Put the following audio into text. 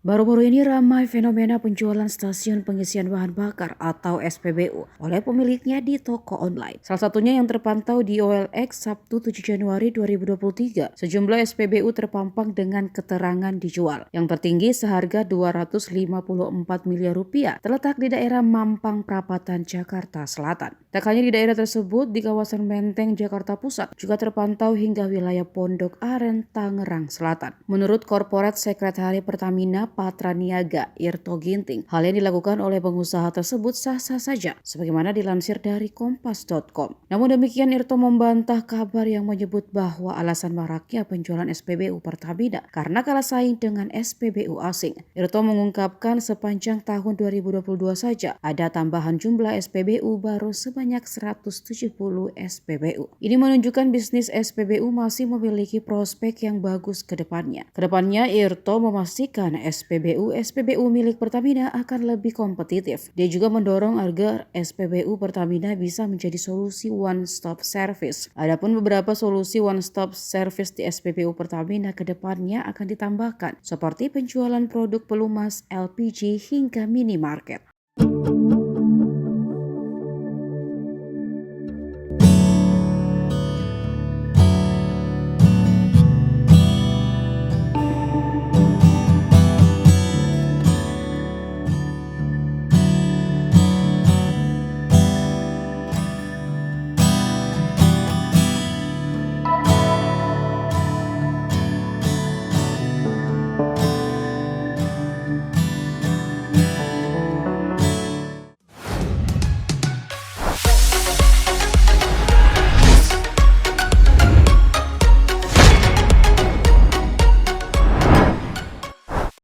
Baru-baru ini ramai fenomena penjualan stasiun pengisian bahan bakar atau SPBU oleh pemiliknya di toko online. Salah satunya yang terpantau di OLX Sabtu 7 Januari 2023. Sejumlah SPBU terpampang dengan keterangan dijual. Yang tertinggi seharga 254 miliar rupiah terletak di daerah Mampang Perapatan, Jakarta Selatan. Tak hanya di daerah tersebut, di kawasan Menteng, Jakarta Pusat juga terpantau hingga wilayah Pondok Aren, Tangerang Selatan. Menurut Korporat Sekretari Pertamina Patra Niaga, Irto Ginting, hal yang dilakukan oleh pengusaha tersebut sah-sah saja, sebagaimana dilansir dari Kompas.com. Namun demikian, Irto membantah kabar yang menyebut bahwa alasan maraknya penjualan SPBU Pertamina karena kalah saing dengan SPBU asing. Irto mengungkapkan sepanjang tahun 2022 saja ada tambahan jumlah SPBU baru sebanyak 170 SPBU. Ini menunjukkan bisnis SPBU masih memiliki prospek yang bagus ke depannya. Kedepannya, Irto memastikan SPBU milik Pertamina akan lebih kompetitif. Dia juga mendorong agar SPBU Pertamina bisa menjadi solusi one-stop service. Adapun beberapa solusi one-stop service di SPBU Pertamina kedepannya akan ditambahkan, seperti penjualan produk pelumas, LPG, hingga minimarket.